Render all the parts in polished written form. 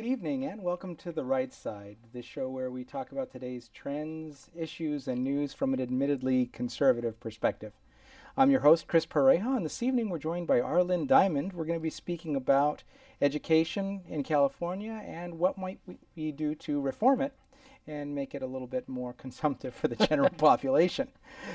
Good evening and welcome to The Right Side, the show where we talk about today's trends, issues, and news from an admittedly conservative perspective. I'm your host, Chris Pareja, and this evening we're joined by ArLyne Diamond. We're going to be speaking about education in California and what might we do to reform it and make it a little bit more consumptive for the general population.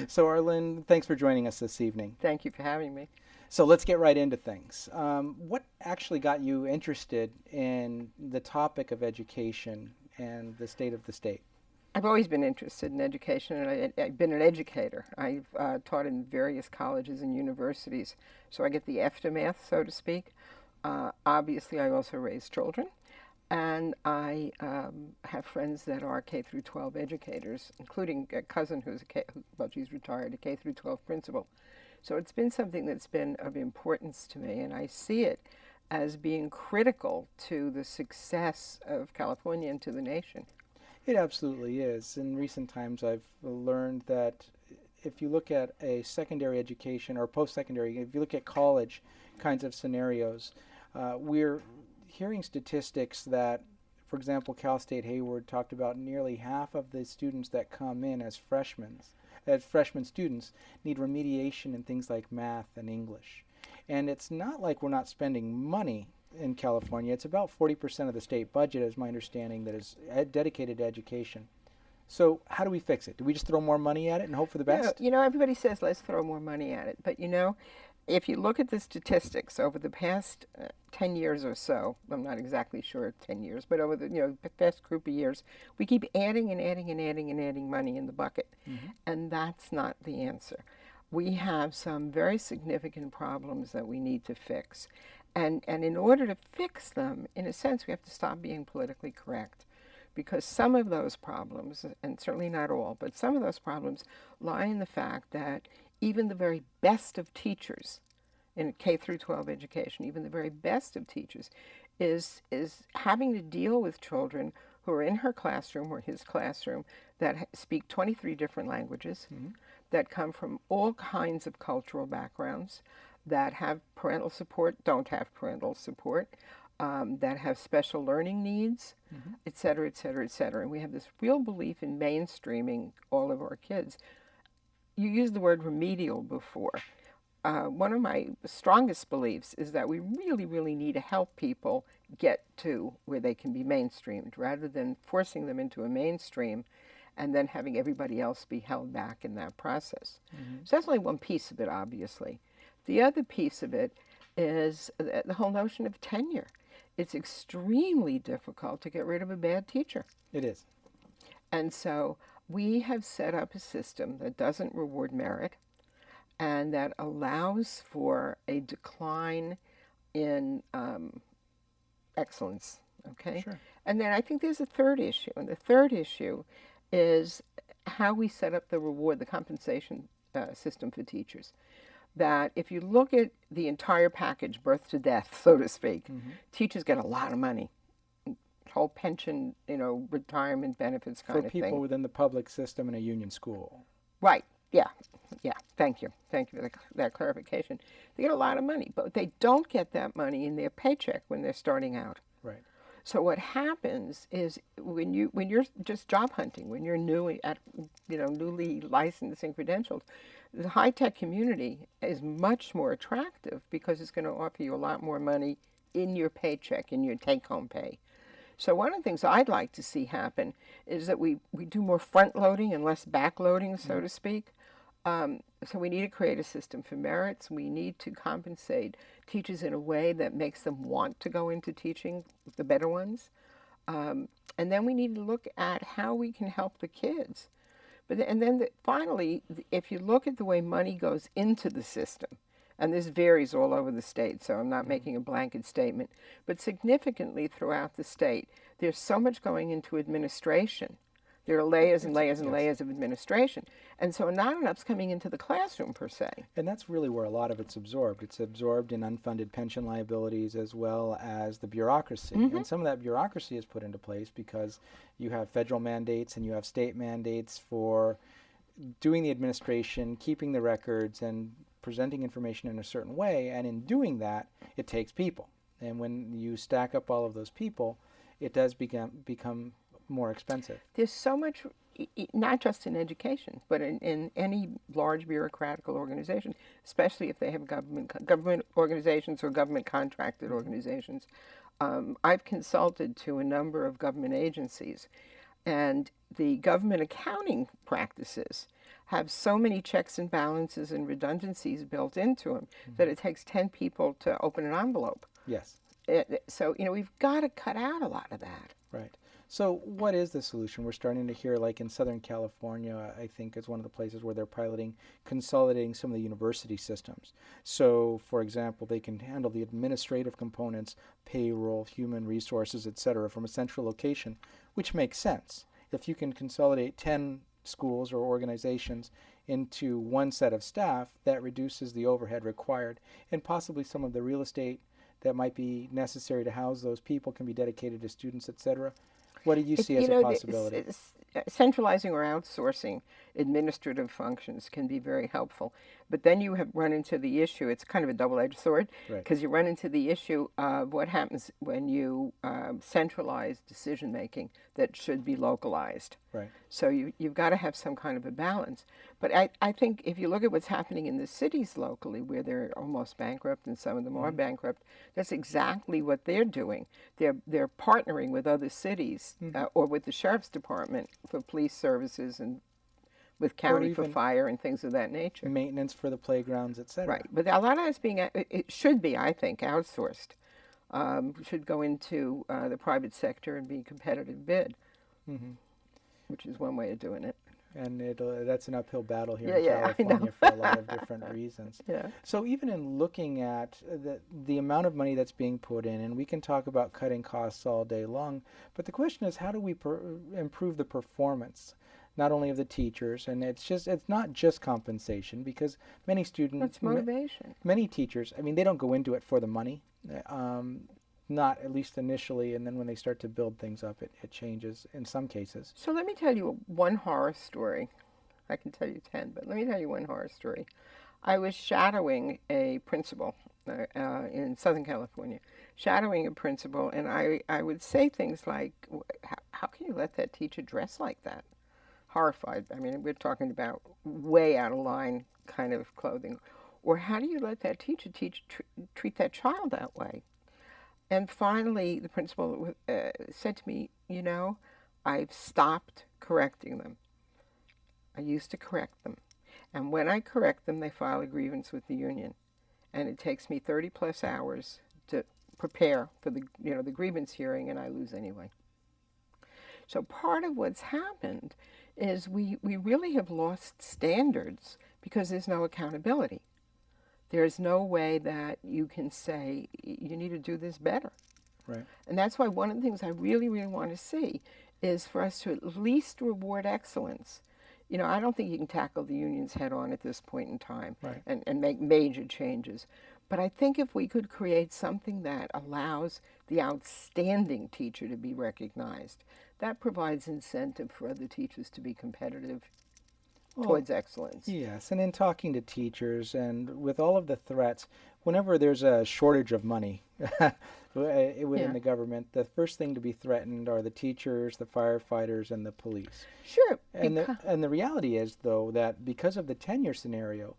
So ArLyne, thanks for joining us this evening. Thank you for having me. So let's get right into things. What actually got you interested in the topic of education and the state of the state? I've always been interested in education, and I've been an educator. I've taught in various colleges and universities, so I get the aftermath, so to speak. Obviously, I also raise children, and I have friends that are K through 12 educators, including a cousin who's she's retired, a K through 12 principal. So it's been something that's been of importance to me, and I see it as being critical to the success of California and to the nation. It absolutely is. In recent times, I've learned that if you look at a secondary education or post-secondary, if you look at college kinds of scenarios, we're hearing statistics that, for example, Cal State Hayward talked about nearly half of the students that come in as freshman students need remediation in things like math and English. And it's not like we're not spending money in California. It's about 40% of the state budget, is my understanding, that is dedicated to education. So how do we fix it? Do we just throw more money at it and hope for the best? Everybody says let's throw more money at it. But, if you look at the statistics over the past 10 years or so, I'm not exactly sure 10 years, but over the past group of years, we keep adding and adding and adding and adding money in the bucket. Mm-hmm. And that's not the answer. We have some very significant problems that we need to fix. And in order to fix them, in a sense, we have to stop being politically correct. Because some of those problems, and certainly not all, but some of those problems lie in the fact that even the very best of teachers in K through 12 education, even the very best of teachers, is having to deal with children who are in her classroom or his classroom that speak 23 different languages, mm-hmm. that come from all kinds of cultural backgrounds, that have parental support, don't have parental support, that have special learning needs, mm-hmm. et cetera, et cetera, et cetera. And we have this real belief in mainstreaming all of our kids. You used the word remedial before. One of my strongest beliefs is that we really, really need to help people get to where they can be mainstreamed rather than forcing them into a mainstream and then having everybody else be held back in that process. Mm-hmm. So that's only one piece of it, obviously. The other piece of it is the whole notion of tenure. It's extremely difficult to get rid of a bad teacher. It is. And so we have set up a system that doesn't reward merit and that allows for a decline in excellence, okay? Sure. And then I think there's a third issue, and the third issue is how we set up the compensation system for teachers. That if you look at the entire package, birth to death, so to speak, mm-hmm. teachers get a lot of money. Whole pension, retirement benefits kind of thing. For people within the public system in a union school. Right, yeah. Thank you for that clarification. They get a lot of money, but they don't get that money in their paycheck when they're starting out. Right. So what happens is when you're just job hunting, when you're newly licensed and credentialed, the high-tech community is much more attractive because it's going to offer you a lot more money in your paycheck, in your take-home pay. So one of the things I'd like to see happen is that we do more front-loading and less back-loading, so to speak. So we need to create a system for merits. We need to compensate teachers in a way that makes them want to go into teaching, the better ones. And then we need to look at how we can help the kids. Finally, if you look at the way money goes into the system, and this varies all over the state, so I'm not making a blanket statement, but significantly throughout the state, there's so much going into administration. There are layers and layers and layers of administration. And so not enough's coming into the classroom, per se. And that's really where a lot of it's absorbed. It's absorbed in unfunded pension liabilities as well as the bureaucracy. Mm-hmm. And some of that bureaucracy is put into place because you have federal mandates and you have state mandates for doing the administration, keeping the records, and presenting information in a certain way. And in doing that, it takes people. And when you stack up all of those people, it does become more expensive. There's so much, not just in education, but in any large bureaucratic organization, especially if they have government organizations or government contracted organizations. I've consulted to a number of government agencies, and the government accounting practices have so many checks and balances and redundancies built into them that it takes 10 people to open an envelope. Yes. So, we've got to cut out a lot of that. Right. So what is the solution? We're starting to hear, like in Southern California, I think is one of the places where they're consolidating some of the university systems. So, for example, they can handle the administrative components, payroll, human resources, etc., from a central location, which makes sense. If you can consolidate 10 schools or organizations into one set of staff, that reduces the overhead required, and possibly some of the real estate that might be necessary to house those people can be dedicated to students, etc. What do you see as a possibility? Centralizing or outsourcing administrative functions can be very helpful. But then you have run into the issue, it's kind of a double-edged sword, because you run into the issue of what happens when you centralize decision-making that should be localized. Right. So you've got to have some kind of a balance. But I think if you look at what's happening in the cities locally, where they're almost bankrupt and some of them are bankrupt, that's exactly what they're doing. They're partnering with other cities or with the sheriff's department for police services and with county for fire and things of that nature. Maintenance for the playgrounds, etc. Right. But a lot of it's it should be, I think, outsourced. Should go into the private sector and be a competitive bid, which is one way of doing it. And that's an uphill battle here in California for a lot of different reasons. Yeah. So even in looking at the amount of money that's being put in, and we can talk about cutting costs all day long, but the question is, how do we improve the performance, not only of the teachers? And it's not just compensation, because many students, it's motivation. Many teachers, I mean, they don't go into it for the money. Not at least initially, and then when they start to build things up, it changes in some cases. So let me tell you one horror story. I can tell you 10, but let me tell you one horror story. I was shadowing a principal in Southern California, shadowing a principal, and I would say things like, how can you let that teacher dress like that? Horrified. I mean, we're talking about way out of line kind of clothing. Or how do you let that teacher treat that child that way? And finally, the principal said to me, I've stopped correcting them. I used to correct them. And when I correct them, they file a grievance with the union. And it takes me 30 plus hours to prepare for the grievance hearing, and I lose anyway. So part of what's happened is we really have lost standards because there's no accountability. There's no way that you can say, you need to do this better. Right. And that's why one of the things I really, really want to see is for us to at least reward excellence. I don't think you can tackle the unions head on at this point in time and make major changes. But I think if we could create something that allows the outstanding teacher to be recognized, that provides incentive for other teachers to be competitive towards excellence. Yes, and in talking to teachers and with all of the threats, whenever there's a shortage of money within the government, the first thing to be threatened are the teachers, the firefighters, and the police. Sure. And the reality is, though, that because of the tenure scenario,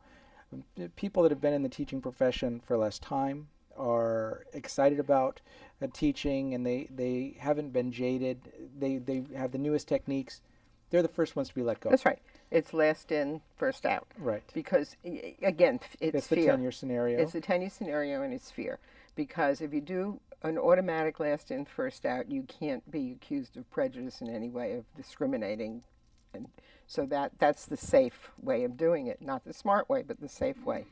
people that have been in the teaching profession for less time are excited about teaching, and they haven't been jaded. They have the newest techniques. They're the first ones to be let go. That's right. It's last in, first out. Right. Because, again, it's fear. The tenure scenario. It's the tenure scenario, and it's fear. Because if you do an automatic last in, first out, you can't be accused of prejudice in any way, of discriminating. And so that's the safe way of doing it. Not the smart way, but the safe way.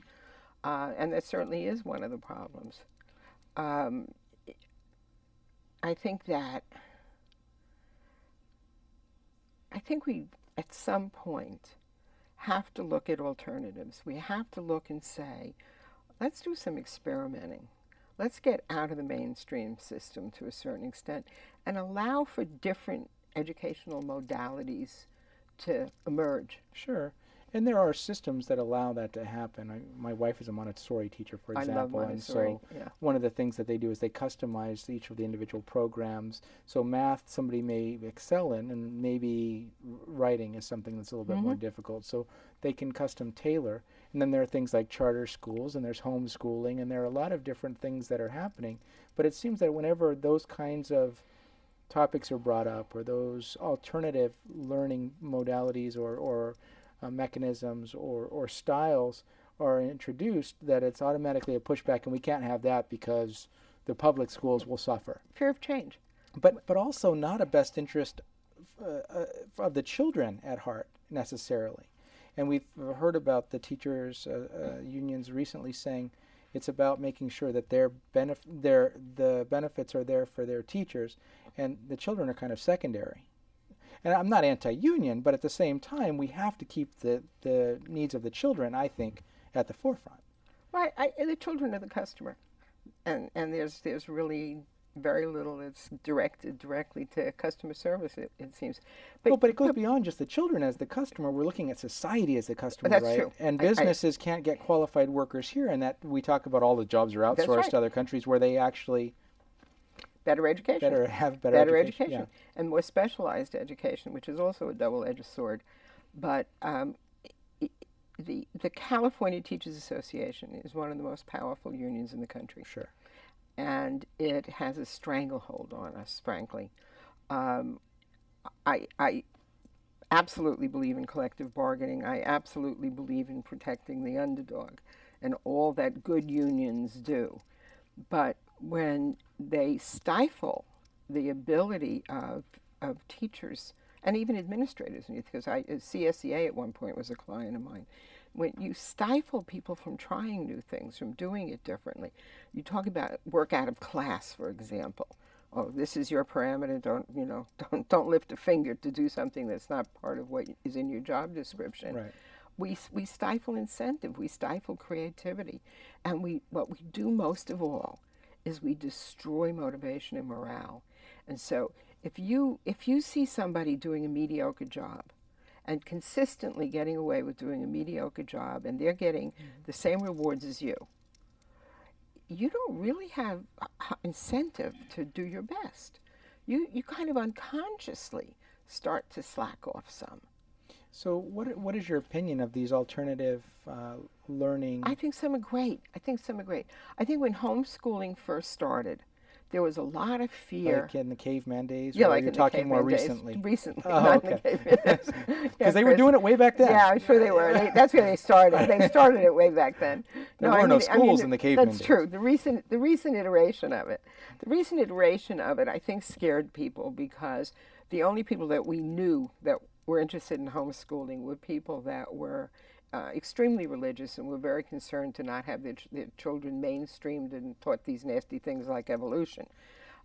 And that certainly is one of the problems. I think we, at some point, have to look at alternatives. We have to look and say, let's do some experimenting. Let's get out of the mainstream system to a certain extent and allow for different educational modalities to emerge. Sure. And there are systems that allow that to happen. My wife is a Montessori teacher, for I love example, and Montessori. so Yeah. one of the things that they do is they customize each of the individual programs. So math, somebody may excel in, and maybe writing is something that's a little bit more difficult. So they can custom tailor. And then there are things like charter schools, and there's homeschooling, and there are a lot of different things that are happening. But it seems that whenever those kinds of topics are brought up, or those alternative learning modalities or mechanisms or styles are introduced, that it's automatically a pushback, and we can't have that because the public schools will suffer. Fear of change. But also not a best interest of the children at heart necessarily. And we've heard about the teachers unions recently saying it's about making sure that the benefits are there for their teachers, and the children are kind of secondary. And I'm not anti-union, but at the same time, we have to keep the needs of the children, I think, at the forefront. Right. The children are the customer, and there's really very little that's directed directly to customer service. It seems. But it goes beyond just the children as the customer. We're looking at society as the customer, that's right? true. And businesses can't get qualified workers here, and that we talk about all the jobs are outsourced to other countries where they actually better education, have better education. Yeah. and more specialized education, which is also a double-edged sword. But the California Teachers Association is one of the most powerful unions in the country. Sure. And it has a stranglehold on us, frankly. I absolutely believe in collective bargaining. I absolutely believe in protecting the underdog and all that good unions do. But when they stifle the ability of teachers and even administrators, because CSEA at one point was a client of mine, when you stifle people from trying new things, from doing it differently, you talk about work out of class, for example. Oh, this is your parameter. Don't lift a finger to do something that's not part of what is in your job description. Right. We stifle incentive. We stifle creativity, and what we do most of all is we destroy motivation and morale. And so, if you see somebody doing a mediocre job, and consistently getting away with doing a mediocre job, and they're getting the same rewards as you, you don't really have incentive to do your best. You kind of unconsciously start to slack off some. So what is your opinion of these alternative learning? I think some are great. I think when homeschooling first started, there was a lot of fear. Like in the caveman days? Yeah, or like you're in talking the more caveman recently? days. Recently, oh, not okay. in the caveman days. Because they were doing it way back then. Yeah, I'm sure they were. That's where they started. They started it way back then. There were no schools in the caveman days. That's true. The recent iteration of it, I think scared people, because the only people that we knew that were interested in homeschooling were people that were extremely religious and were very concerned to not have their children mainstreamed and taught these nasty things like evolution.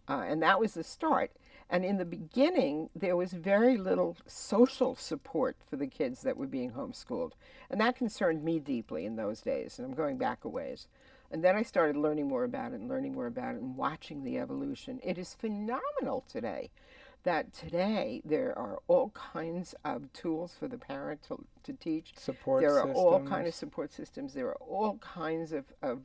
And that was the start. And in the beginning, there was very little social support for the kids that were being homeschooled. And that concerned me deeply in those days, and I'm going back a ways. And then I started learning more about it and watching the evolution. It is phenomenal today that today there are all kinds of tools for the parent to teach. Support systems. There are all kinds of support systems. There are all kinds of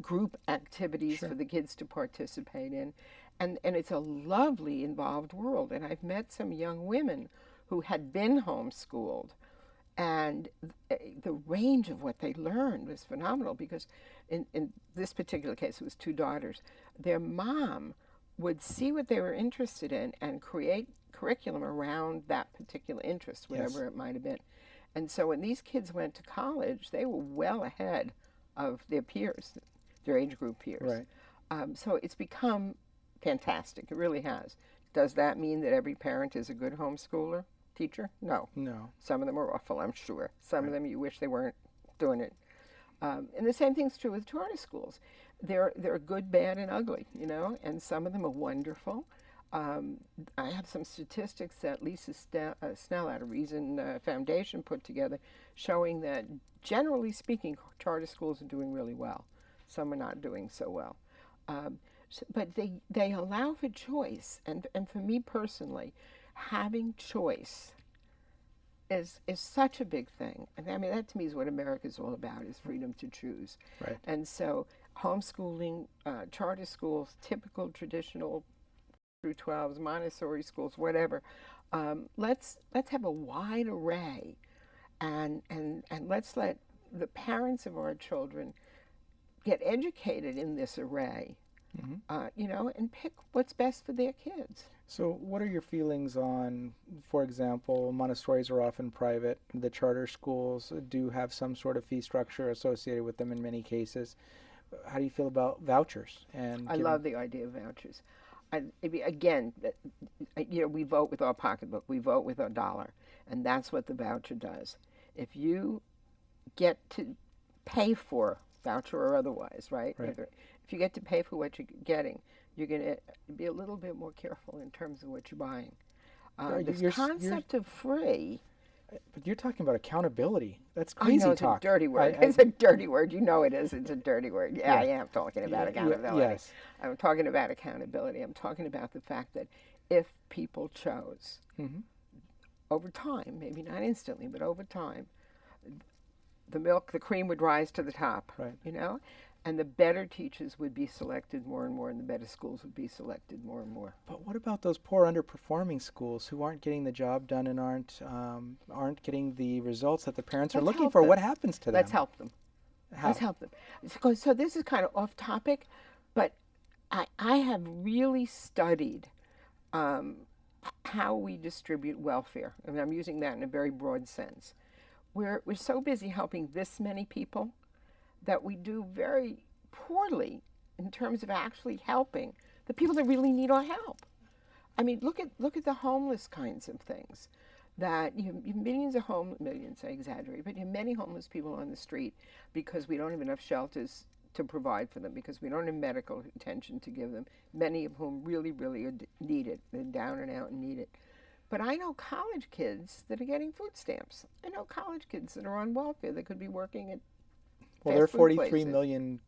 group activities for the kids to participate in. And it's a lovely, involved world. And I've met some young women who had been homeschooled, and the range of what they learned was phenomenal, because in this particular case, it was two daughters. Their mom would see what they were interested in and create curriculum around that particular interest, whatever it might have been. And so when these kids went to college, they were well ahead of their peers, their age group peers. Right. So it's become fantastic. It really has. Does that mean that every parent is a good homeschooler, teacher? No. Some of them are awful, I'm sure. Some of them you wish they weren't doing it. And the same thing's true with charter schools. They're good, bad, and ugly, and some of them are wonderful. I have some statistics that Lisa Snell at a Reason Foundation put together, showing that, generally speaking, charter schools are doing really well. Some are not doing so well. But they allow for choice. And for me personally, having choice is such a big thing. And I mean, that to me is what America's all about, is freedom to choose. Right. And so homeschooling, charter schools, typical traditional through 12s, Montessori schools, whatever. Let's have a wide array, and let's let the parents of our children get educated in this array, you know, and pick what's best for their kids. So what are your feelings on, for example, Montessoris are often private. The charter schools do have some sort of fee structure associated with them in many cases. How do you feel about vouchers? And I love the idea of vouchers. Again, you know, we vote with our pocketbook. We vote with our dollar. And that's what the voucher does. If you get to pay for, voucher or otherwise, right? Right. If you get to pay for what you're getting, you're going to be a little bit more careful in terms of what you're buying. This concept of free. But you're talking about accountability. That's I crazy know, it's talk. a dirty word. It's a dirty word. You know it is. It's a dirty word. Yeah, I am talking about accountability. Yes. I'm talking about accountability. I'm talking about the fact that if people chose, over time, maybe not instantly, but over time, the cream would rise to the top, Right. you know? And the better teachers would be selected more and more, and the better schools would be selected more and more. But what about those poor underperforming schools who aren't getting the job done and aren't getting the results that the parents are looking for? Them. What happens to them? Let's help them. How? Let's help them. So this is kind of off topic, but I have really studied how we distribute welfare. I mean, I'm using that in a very broad sense. We're so busy helping this many people that we do very poorly in terms of actually helping the people that really need our help. I mean, look at the homeless kinds of things. That you have millions, I exaggerate, but you have many homeless people on the street because we don't have enough shelters to provide for them, because we don't have medical attention to give them, many of whom really, really need it. They're down and out and need it. But I know college kids that are getting food stamps. I know college kids that are on welfare that could be working at Well, there are 43 places. million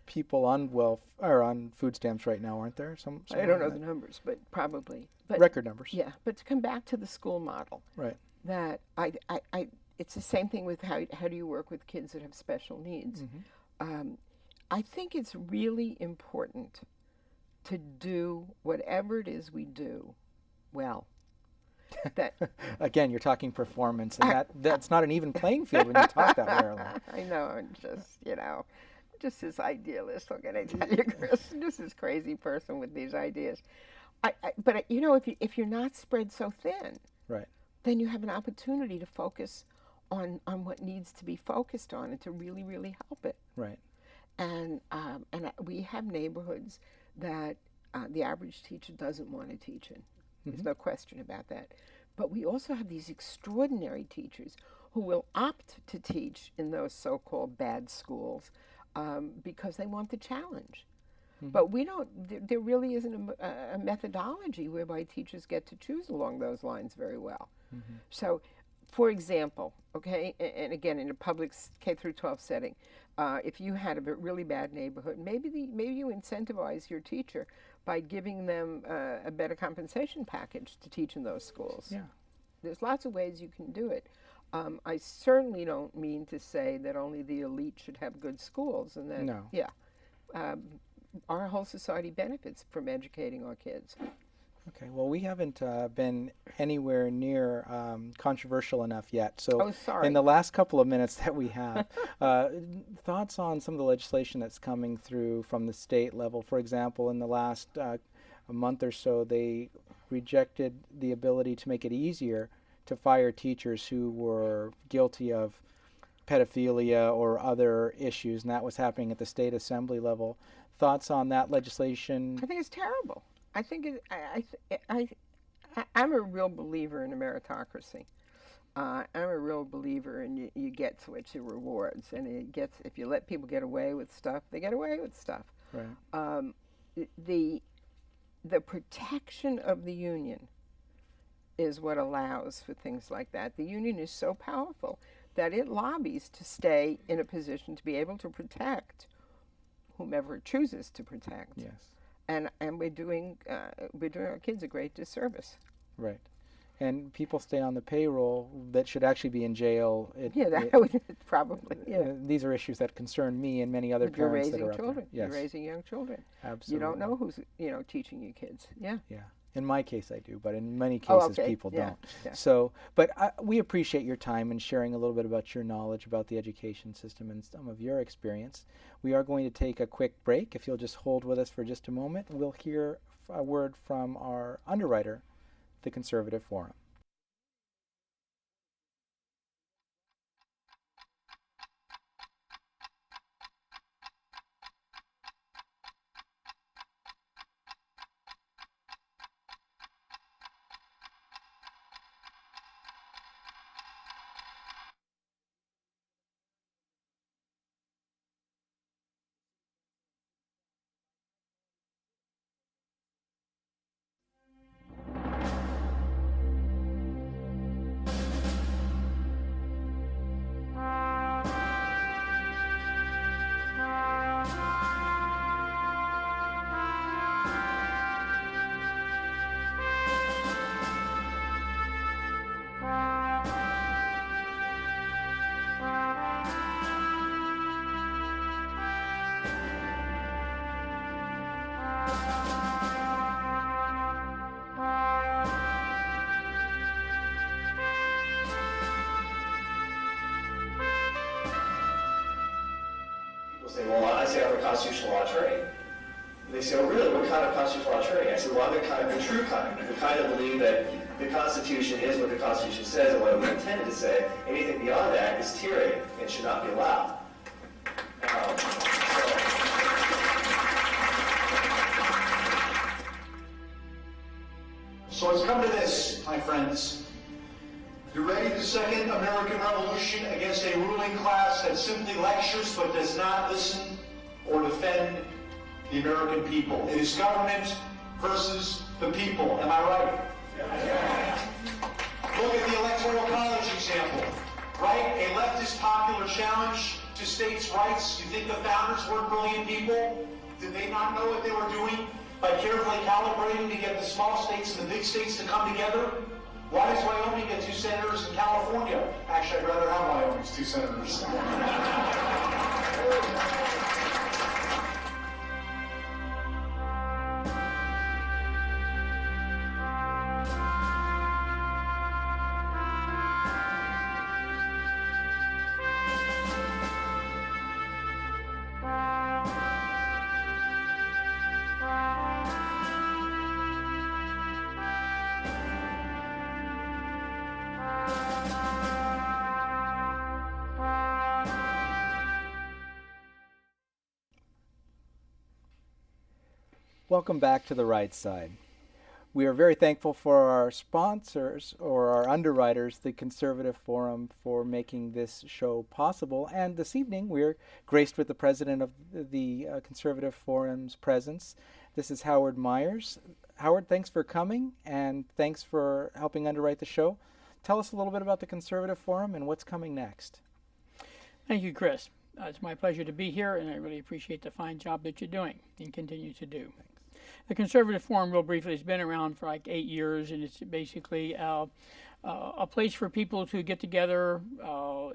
people on food stamps right now, aren't there? I don't know the numbers, but probably. But, record numbers. Yeah, but to come back to the school model, Right. that it's the same thing with how do you work with kids that have special needs. I think it's really important to do whatever it is we do well. That Again, you're talking performance, and that's not an even playing field when you talk that way, ArLyne. I know, I'm just this idealist. What can I tell you, Chris? Just this crazy person with these ideas. But you know, if you're not spread so thin, Right. then you have an opportunity to focus on what needs to be focused on and to really, really help it. Right. And we have neighborhoods that the average teacher doesn't want to teach in. There's no question about that. But we also have these extraordinary teachers who will opt to teach in those so-called bad schools because they want the challenge. But we don't, there really isn't a methodology whereby teachers get to choose along those lines very well. So, for example, okay, and again, in a public K through 12 setting, if you had a really bad neighborhood, maybe you incentivize your teacher by giving them a better compensation package to teach in those schools. Yeah. There's lots of ways you can do it. I certainly don't mean to say that only the elite should have good schools, and that No. Yeah, our whole society benefits from educating our kids. Okay. Well, we haven't been anywhere near controversial enough yet. So, Oh, sorry. in the last couple of minutes that we have, thoughts on some of the legislation that's coming through from the state level. For example, in the last a month or so, they rejected the ability to make it easier to fire teachers who were guilty of pedophilia or other issues, and that was happening at the state assembly level. Thoughts on that legislation? I think it's terrible. I think I'm a real believer in a meritocracy. I'm a real believer in you get what you rewards, and if you let people get away with stuff, they get away with stuff. Right. The protection of the union is what allows for things like that. The union is so powerful that it lobbies to stay in a position to be able to protect whomever it chooses to protect. Yes. And we're doing our kids a great disservice. Right. and people stay on the payroll that should actually be in jail. Yeah, that would probably. Yeah. These are issues that concern me and many other But you're parents that raising are children. out there. Yes. You're raising young children. Absolutely. You don't know who's teaching you kids. Yeah. Yeah. In my case, I do, but in many cases, people don't. Yeah. So, but we appreciate your time and sharing a little bit about your knowledge about the education system and some of your experience. We are going to take a quick break. If you'll just hold with us for just a moment, we'll hear a word from our underwriter, the Conservative Forum. Say, well, I say I'm a constitutional law attorney. And they say, oh, really? What kind of constitutional law attorney? I say, well, I'm the true kind. The kind that believe that the Constitution is what the Constitution says and what it was intended to say. Anything beyond that is tyranny and should not be allowed. So it's come to this, my friends. You ready the second American Revolution against a ruling class that simply lectures but does not listen or defend the American people? It is government versus the people. Am I right? Yeah. Look at the Electoral College example, right? A leftist popular challenge to states' rights. You think the founders weren't brilliant people? Did they not know what they were doing by carefully calibrating to get the small states and the big states to come together? Why does Wyoming get 2 senators in California? Actually, I'd rather have Wyoming's 2 senators. Welcome back to The Right Side. We are very thankful for our sponsors or our underwriters, the Conservative Forum, for making this show possible. And this evening we're graced with the president of the Conservative Forum's presence. This is Howard Myers. Howard, thanks for coming and thanks for helping underwrite the show. Tell us a little bit about the Conservative Forum and what's coming next. Thank you, Chris. It's my pleasure to be here, and I really appreciate the fine job that you're doing and continue to do. Thanks. The Conservative Forum, real briefly, has been around for like 8 years, and it's basically a place for people to get together,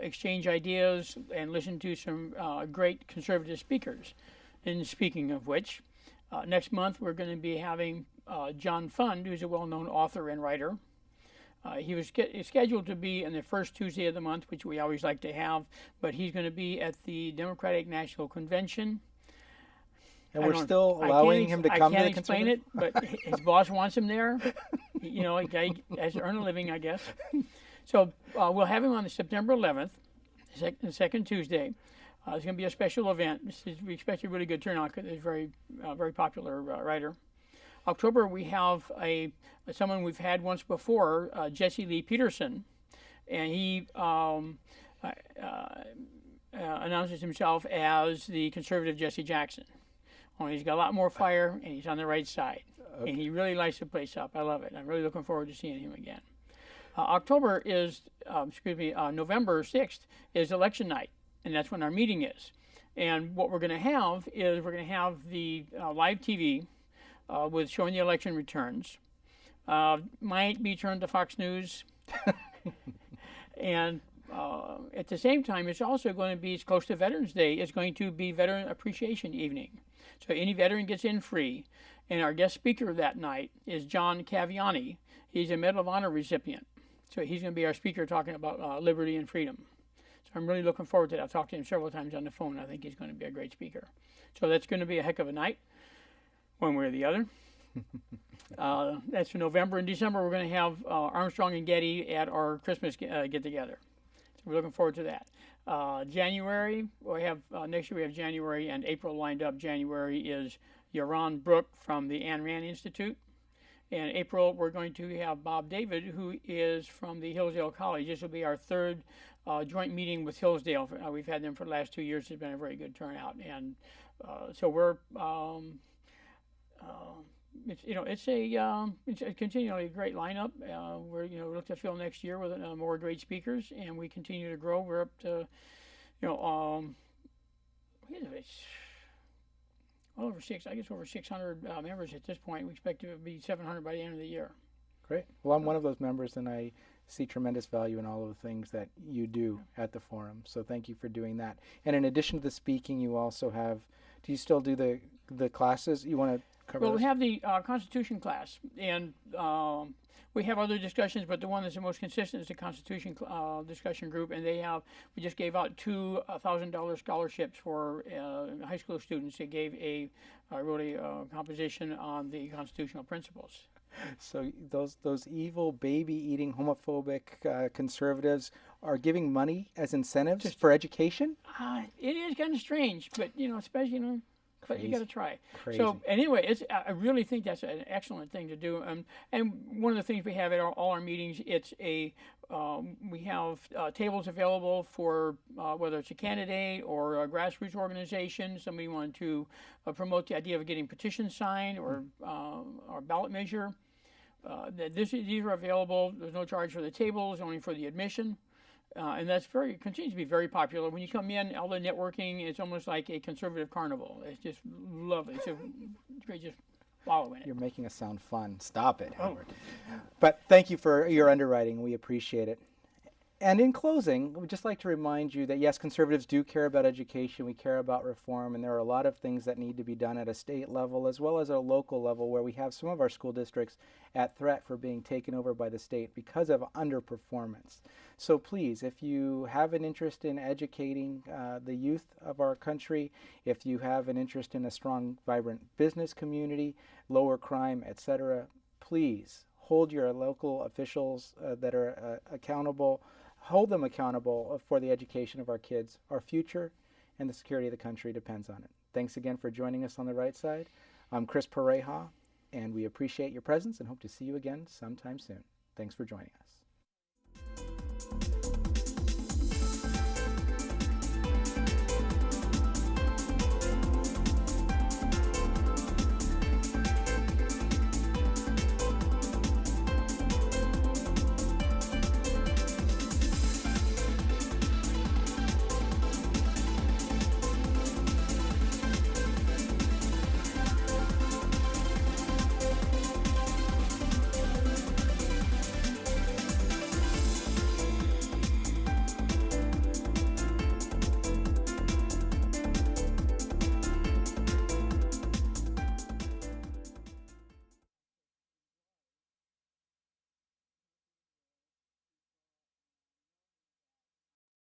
exchange ideas, and listen to some great conservative speakers. And speaking of which, next month we're going to be having John Fund, who's a well-known author and writer. He was scheduled to be on the first Tuesday of the month, which we always like to have, but he's going to be at the Democratic National Convention. And we're still allowing him to come to the Conservative? I can't explain it, but his boss wants him there. You know, a guy has to earn a living, I guess. So we'll have him on September 11th, the second Tuesday. It's going to be a special event. We expect a really good turnout because he's a very popular writer. October, we have someone we've had once before, Jesse Lee Peterson, and he announces himself as the conservative Jesse Jackson. Only he's got a lot more fire, and he's on the right side. Okay. And he really lights the place up. I love it. I'm really looking forward to seeing him again. November 6th is election night, and that's when our meeting is. And what we're going to have is the live TV with showing the election returns. might be turned to Fox News. And at the same time, it's also going to be, it's close to Veterans Day, it's going to be Veteran Appreciation Evening. So any veteran gets in free. And our guest speaker that night is John Caviani. He's a Medal of Honor recipient. So he's going to be our speaker talking about liberty and freedom. So I'm really looking forward to that. I've talked to him several times on the phone. I think he's going to be a great speaker. So that's going to be a heck of a night, one way or the other. That's for November. In December, we're going to have Armstrong and Getty at our Christmas get-together. So we're looking forward to that. January, we have next year we have January and April lined up. January is Yaron Brook from the Ayn Rand Institute. In April, we're going to have Bob David, who is from the Hillsdale College. This will be our third joint meeting with Hillsdale. We've had them for the last 2 years. It's been a very good turnout, and so we're it's a continually great lineup. We're we look to fill next year with more great speakers, and we continue to grow. We're up to over 600 members at this point. We expect to be 700 by the end of the year. Great. Well, I'm one of those members, and I see tremendous value in all of the things that you do at the forum. So thank you for doing that. And in addition to the speaking, you also have, do you still do the classes? You want to cover Well, those? we have the Constitution class, and we have other discussions, but the one that's the most consistent is the Constitution discussion group, and we just gave out two $1,000 scholarships for high school students. They gave wrote a composition on the constitutional principles. So those evil baby-eating homophobic conservatives are giving money as incentives for education? It is kind of strange, but especially but you got to try. Crazy. So anyway, I really think that's an excellent thing to do. And one of the things we have at all our meetings, we have tables available for whether it's a candidate or a grassroots organization, somebody wanted to promote the idea of getting petitions signed or ballot measure. These are available. There's no charge for the tables, only for the admission. And that's continues to be very popular. When you come in, all the networking, it's almost like a conservative carnival. It's just lovely. It's great just following it. You're making us sound fun. Stop it, Howard. But thank you for your underwriting. We appreciate it. And in closing, we'd just like to remind you that, yes, conservatives do care about education. We care about reform, and there are a lot of things that need to be done at a state level as well as a local level, where we have some of our school districts at threat for being taken over by the state because of underperformance. So please, if you have an interest in educating the youth of our country, if you have an interest in a strong, vibrant business community, lower crime, etc., please hold your local officials that are accountable. Hold them accountable for the education of our kids. Our future and the security of the country depends on it. Thanks again for joining us on The Right Side. I'm Chris Pareja, and we appreciate your presence and hope to see you again sometime soon. Thanks for joining us.